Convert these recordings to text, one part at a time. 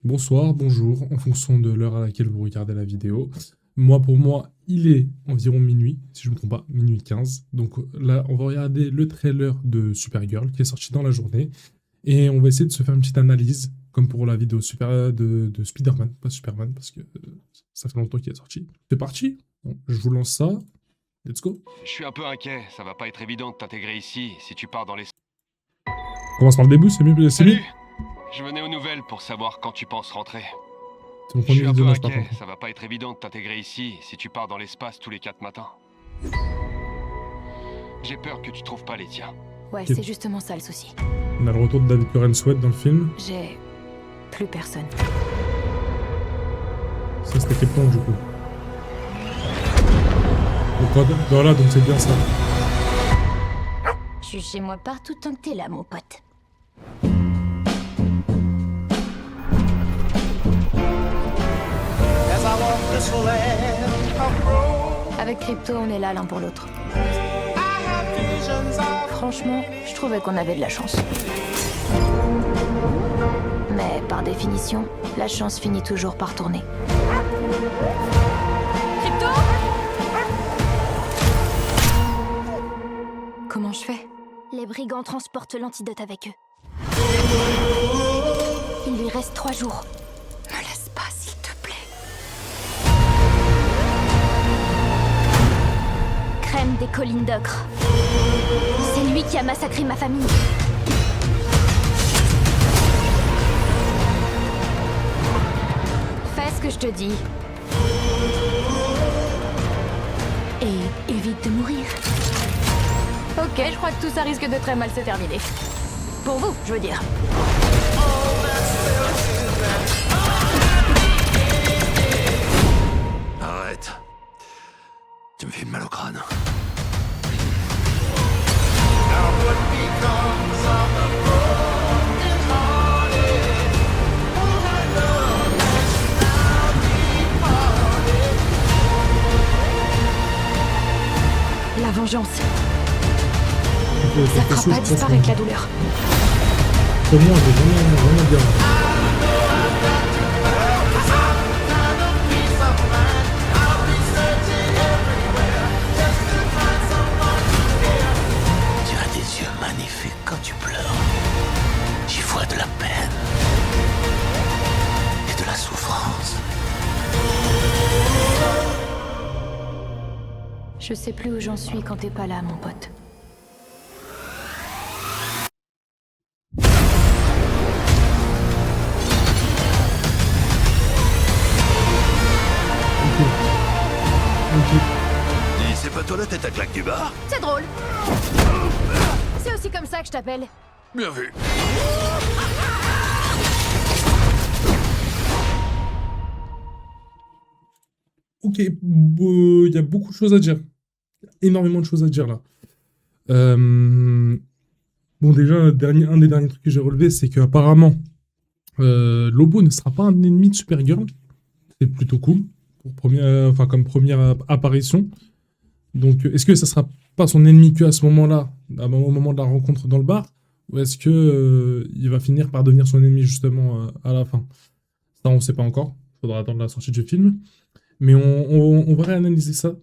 Bonsoir, bonjour, en fonction de l'heure à laquelle vous regardez la vidéo. Moi, pour moi, il est environ minuit, si je ne me trompe pas, minuit 15. Donc là, on va regarder le trailer de Supergirl qui est sorti dans la journée. Et on va essayer de se faire une petite analyse, comme pour la vidéo de Spider-Man, pas Superman, parce que ça fait longtemps qu'il est sorti. C'est parti, bon, je vous lance ça, let's go. Je suis un peu inquiet, ça va pas être évident de t'intégrer ici si tu pars dans les... On commence par le début, c'est mieux, c'est mieux. Salut! Je venais aux nouvelles pour savoir quand tu penses rentrer. C'est mon Je suis premier un peu visionnage par inquiet, contre. ça va pas être évident de t'intégrer ici si tu pars dans l'espace tous les 4 matins. J'ai peur que tu trouves pas les tiens. Ouais, Ok. c'est justement ça le souci. On a le retour de David Corenswet dans le film. J'ai plus personne. Ça c'était Krypton du coup. Donc voilà, donc c'est bien ça. Je suis chez moi partout tant que t'es là, mon pote. As I walk this land of road, Avec Crypto, on est là l'un pour l'autre. I have visions of Franchement, je trouvais qu'on avait de la chance. Mais par définition, la chance finit toujours par tourner. Crypto! Comment je fais? Les brigands transportent l'antidote avec eux. Il lui reste 3 jours. Me laisse pas, s'il te plaît. Crème des collines d'ocre. C'est lui qui a massacré ma famille. Fais ce que je te dis. Et évite de mourir. Ok, je crois que tout ça risque de très mal se terminer. Pour vous, je veux dire. Arrête. Tu me fais mal au crâne. La vengeance, Donc, ça perso, fera je pas pense disparaître que- la douleur. Pour moi, elle est vraiment bien. Là. Tu as des yeux magnifiques quand tu pleures. J'y vois de la peine. Et de la souffrance. Je sais plus où j'en suis quand t'es pas là, mon pote. Ok. Dis, c'est pas toi la tête à claque du bar? C'est drôle. C'est aussi comme ça que je t'appelle. Bien vu. Ok, il y a beaucoup de choses à dire. Énormément de choses à dire là. Bon, déjà, un des derniers trucs que j'ai relevé, c'est qu'apparemment, Lobo ne sera pas un ennemi de Supergirl. C'est plutôt cool, comme première apparition. Donc, est-ce que ça sera pas son ennemi que à ce moment-là, au moment de la rencontre dans le bar, ou est-ce que il va finir par devenir son ennemi justement à la fin? Ça, on ne sait pas encore. Faudra attendre la sortie du film. Mais on va réanalyser ça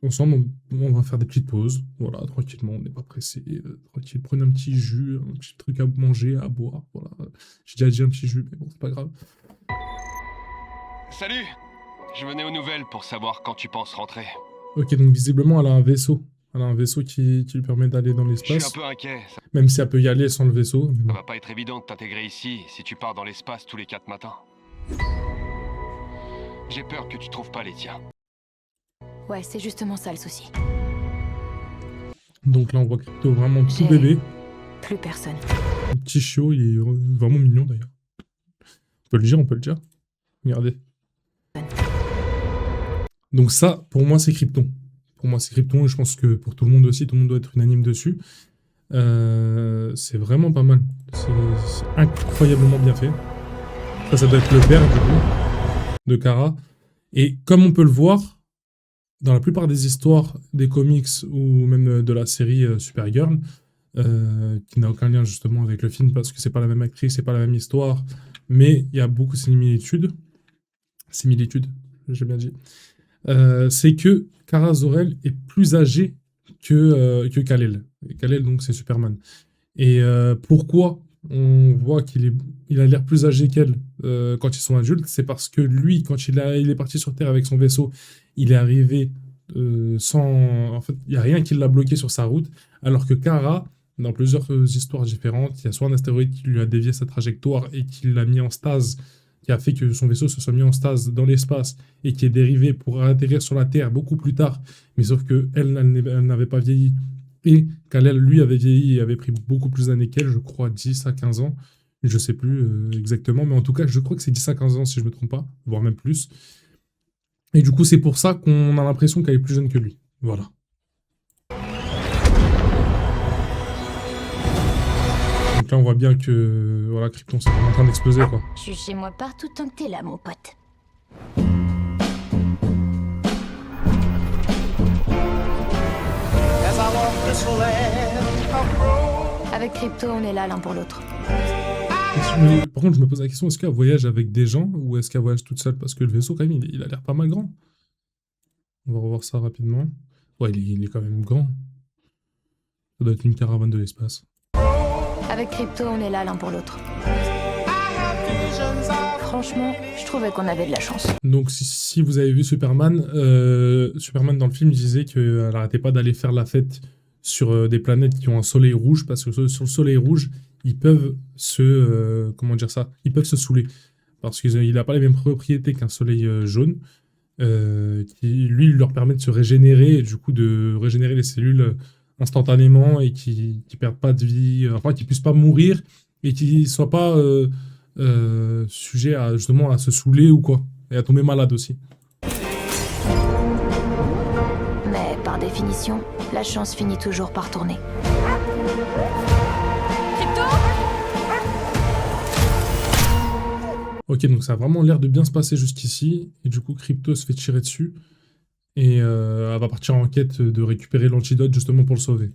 ensemble. On va faire des petites pauses. Voilà, tranquillement, on n'est pas pressé. Tranquille, prenez un petit jus, un petit truc à manger, à boire. Voilà. J'ai déjà dit un petit jus, mais bon, c'est pas grave. Salut! Je venais aux nouvelles pour savoir quand tu penses rentrer. Ok, donc visiblement, elle a un vaisseau. Elle a un vaisseau qui lui permet d'aller dans Je suis un l'espace. peu inquiet, ça Même si elle peut y aller sans le vaisseau. Mais bon. va pas être évident de t'intégrer ici si tu pars dans l'espace tous les 4 matins. J'ai peur que tu trouves pas les tiens. Ouais, c'est justement ça le souci. Donc là, on voit Crypto vraiment tout J'ai- bébé. Plus personne. Un petit chiot, il est vraiment mignon d'ailleurs. On peut le dire, on peut le dire. Regardez. Donc ça, pour moi, c'est Krypton. Pour moi, c'est Krypton et je pense que pour tout le monde aussi, tout le monde doit être unanime dessus. C'est vraiment pas mal. C'est incroyablement bien fait. Ça doit être le père du coup de Kara. Et comme on peut le voir, dans la plupart des histoires des comics ou même de la série Supergirl, qui n'a aucun lien justement avec le film parce que c'est pas la même actrice, c'est pas la même histoire, mais il y a beaucoup de similitudes. Similitudes, j'ai bien dit. C'est que Kara Zor-El est plus âgée que Kal-El. Et Kal-El, donc, c'est Superman. Et pourquoi on voit il a l'air plus âgé qu'elle quand ils sont adultes? C'est parce que lui, quand il est parti sur Terre avec son vaisseau, il est arrivé sans... En fait, il n'y a rien qui l'a bloqué sur sa route, alors que Kara, dans plusieurs histoires différentes, il y a soit un astéroïde qui lui a dévié sa trajectoire et qui l'a mis en stase, qui a fait que son vaisseau se soit mis en stase dans l'espace et qui est dérivé pour atterrir sur la Terre beaucoup plus tard, mais sauf qu'elle n'avait pas vieilli. Et Kal-El, lui, avait vieilli et avait pris beaucoup plus d'années qu'elle, je crois 10 à 15 ans. Je sais plus exactement, mais en tout cas, je crois que c'est 10 à 15 ans si je me trompe pas, voire même plus. Et du coup, c'est pour ça qu'on a l'impression qu'elle est plus jeune que lui. Voilà. Donc là, on voit bien que voilà, Krypton, c'est en train d'exploser, quoi. Je suis chez moi partout tant que t'es là, mon pote. As I walk this land of road. Avec Crypto, on est là l'un pour l'autre. Par contre, je me pose la question, est-ce qu'elle voyage avec des gens ou est-ce qu'elle voyage toute seule? Parce que le vaisseau, quand même, il a l'air pas mal grand. On va revoir ça rapidement. Ouais, il est quand même grand. Ça doit être une caravane de l'espace. Avec Crypto, on est là l'un pour l'autre. I have visions of Franchement, je trouvais qu'on avait de la chance. Donc, si vous avez vu Superman, Superman dans le film disait qu'elle n'arrêtait pas d'aller faire la fête sur des planètes qui ont un soleil rouge, parce que sur le soleil rouge, ils peuvent comment dire ça? Ils peuvent se saouler. Parce qu'il n'a pas les mêmes propriétés qu'un soleil jaune, qui, lui, leur permet de se régénérer, et du coup, de régénérer les cellules instantanément, et qui perdent pas de vie, enfin, qui puissent pas mourir, et qui ne soient pas sujets à, justement, à se saouler ou quoi, et à tomber malade aussi. Mais par définition, la chance finit toujours par tourner. Ok, donc ça a vraiment l'air de bien se passer jusqu'ici, et du coup Crypto se fait tirer dessus, et elle va partir en quête de récupérer l'antidote justement pour le sauver.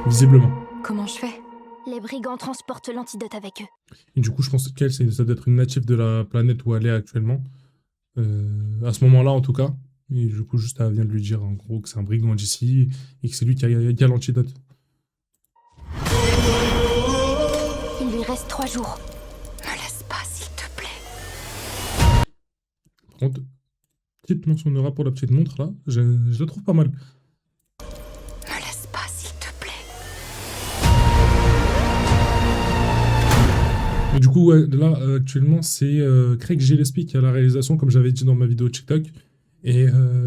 Visiblement. Comment je fais? Les brigands transportent l'antidote avec eux. Et du coup je pense qu'elle, ça doit être une native de la planète où elle est actuellement, à ce moment-là en tout cas, et du coup juste elle vient de lui dire en gros que c'est un brigand d'ici, et que c'est lui qui a l'antidote. Il lui reste 3 jours. Me laisse pas, s'il te plaît. Par contre, petite mention de pour la petite montre là, je la trouve pas mal. Me laisse pas, s'il te plaît. Et du coup, ouais, là, actuellement, c'est Craig Gillespie qui a la réalisation, comme j'avais dit dans ma vidéo TikTok, et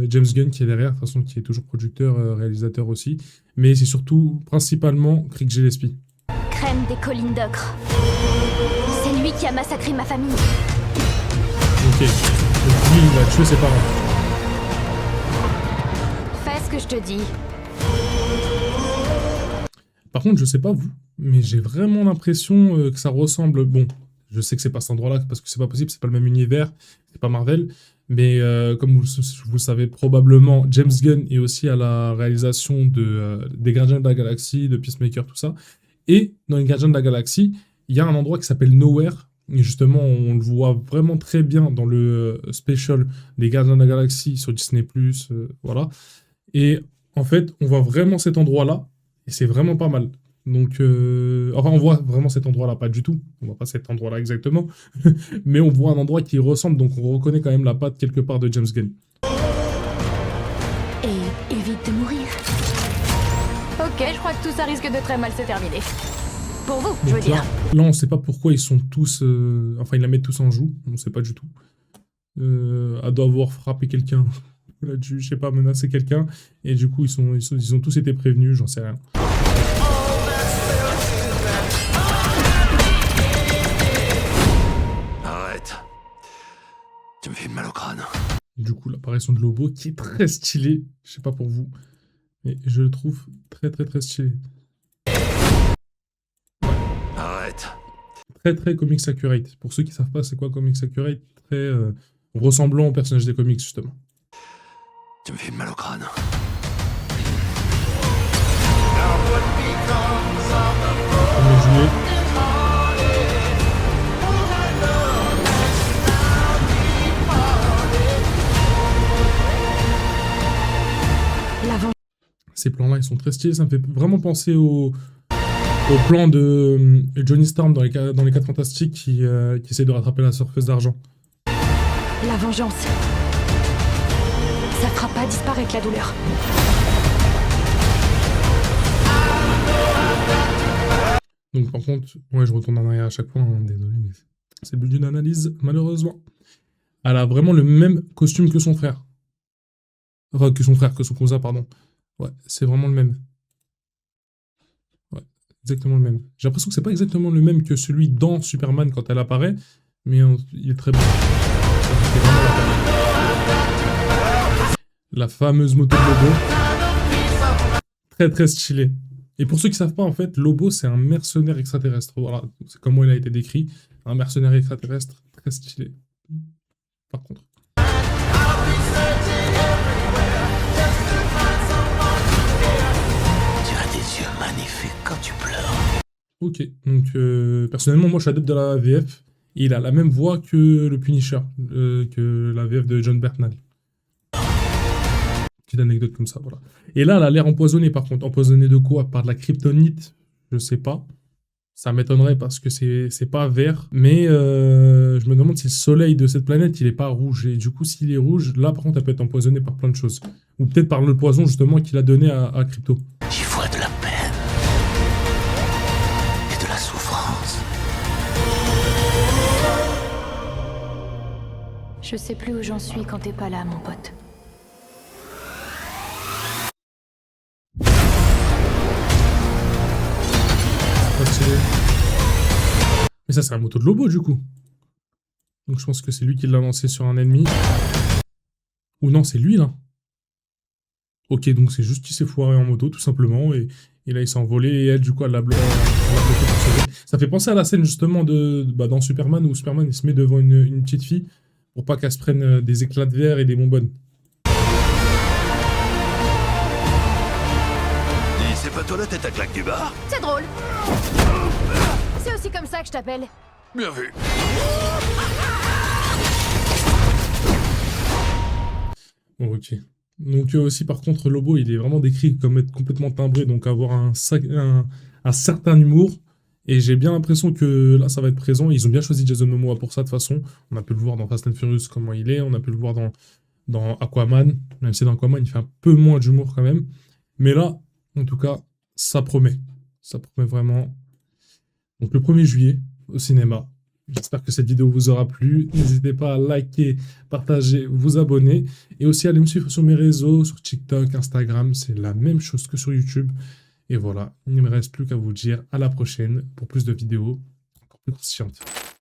James Gunn qui est derrière, de toute façon, qui est toujours producteur, réalisateur aussi. Mais c'est surtout, principalement, Craig Gillespie. Crème des collines d'ocre. C'est lui qui a massacré ma famille. Ok. Donc lui, il a tué ses parents. Fais ce que je te dis. Par contre, je sais pas vous, mais j'ai vraiment l'impression que ça ressemble... Bon, je sais que c'est pas cet endroit-là, parce que c'est pas possible, c'est pas le même univers, c'est pas Marvel, mais comme vous le savez probablement, James Gunn est aussi à la réalisation des Gardiens de la Galaxie, de Peacemaker, tout ça. Et dans les Gardiens de la Galaxie, il y a un endroit qui s'appelle Nowhere, et justement, on le voit vraiment très bien dans le special des Gardiens de la Galaxie sur Disney+, voilà. Et en fait, on voit vraiment cet endroit-là, et c'est vraiment pas mal. Donc, enfin, on voit vraiment cet endroit-là, pas du tout. On voit pas cet endroit-là exactement. Mais on voit un endroit qui ressemble, donc on reconnaît quand même la patte quelque part de James Gunn. Et évite de mourir. Ok, je crois que tout ça risque de très mal se terminer. Pour vous, je veux Donc dire. là, on sait pas pourquoi ils sont tous... enfin, ils la mettent tous en joue. On sait pas du tout. Elle doit avoir frappé quelqu'un. Elle a dû, je sais pas, menacer quelqu'un. Et du coup, ils ont tous été prévenus, j'en sais rien. Arrête. Tu me fais mal au crâne. Et du coup, l'apparition de Lobo, qui est très stylé. Je sais pas pour vous, mais je le trouve très très très stylé. Arrête. Très très comics accurate. Pour ceux qui savent pas c'est quoi comics accurate, très ressemblant au personnage des comics justement. Tu me fais mal au crâne. now what becomes of the Premier juillet. Ces plans-là, ils sont très stylés. Ça me fait vraiment penser au plan de Johnny Storm dans les 4 Fantastiques qui essaie de rattraper la surfeuse d'argent. La vengeance. Ça fera pas disparaître la douleur. Donc par contre, ouais, je retourne en arrière à chaque fois, hein, désolé, mais c'est le but d'une analyse, malheureusement. Elle a vraiment le même costume que son frère. Enfin, que son cousin, pardon. Ouais, c'est vraiment le même. Ouais, exactement le même. J'ai l'impression que c'est pas exactement le même que celui dans Superman quand elle apparaît, mais il est très bon. C'est vraiment la fameuse moto de Lobo. Très très stylée. Et pour ceux qui savent pas, en fait, Lobo, c'est un mercenaire extraterrestre. Voilà, c'est comment il a été décrit. Un mercenaire extraterrestre très stylé. Par contre. Tu as des yeux magnifiques quand tu pleures. Ok, donc personnellement, moi je suis adepte de la VF. Et il a la même voix que le Punisher, que la VF de John Bernthal. Petite anecdote comme ça, voilà. Et là, elle a l'air empoisonnée par contre. Empoisonnée de quoi? Par de la kryptonite? Je sais pas. Ça m'étonnerait parce que c'est pas vert. Mais je me demande si le soleil de cette planète, il est pas rouge. Et du coup, s'il est rouge, là par contre, elle peut être empoisonnée par plein de choses. Ou peut-être par le poison justement qu'il a donné à Crypto. J'y vois de la peine. Et de la souffrance. Je sais plus où j'en suis quand t'es pas là, mon pote. Mais ça, c'est un moto de Lobo, du coup. Donc je pense que c'est lui qui l'a lancé sur un ennemi. Ou non, c'est lui, là. Ok, donc c'est juste qu'il s'est foiré en moto, tout simplement. Et là, il s'est envolé. Et elle, du coup, elle l'a bloqué pour sauver. Ça fait penser à la scène, justement, dans Superman, où Superman, il se met devant une petite fille pour pas qu'elle se prenne des éclats de verre et des bonbonnes. Dis, c'est pas toi la tête à claque du bar? C'est drôle. C'est aussi comme ça que je t'appelle. Bien vu. Bon, ok. Donc aussi, par contre, Lobo, il est vraiment décrit comme être complètement timbré, donc avoir un certain humour. Et j'ai bien l'impression que là, ça va être présent. Ils ont bien choisi Jason Momoa pour ça, de toute façon. On a pu le voir dans Fast and Furious, comment il est. On a pu le voir dans Aquaman. Même si dans Aquaman, il fait un peu moins d'humour quand même. Mais là, en tout cas, ça promet. Ça promet vraiment. Donc le 1er juillet, au cinéma. J'espère que cette vidéo vous aura plu. N'hésitez pas à liker, partager, vous abonner. Et aussi à aller me suivre sur mes réseaux, sur TikTok, Instagram. C'est la même chose que sur YouTube. Et voilà, il ne me reste plus qu'à vous dire à la prochaine pour plus de vidéos encore plus conscientes.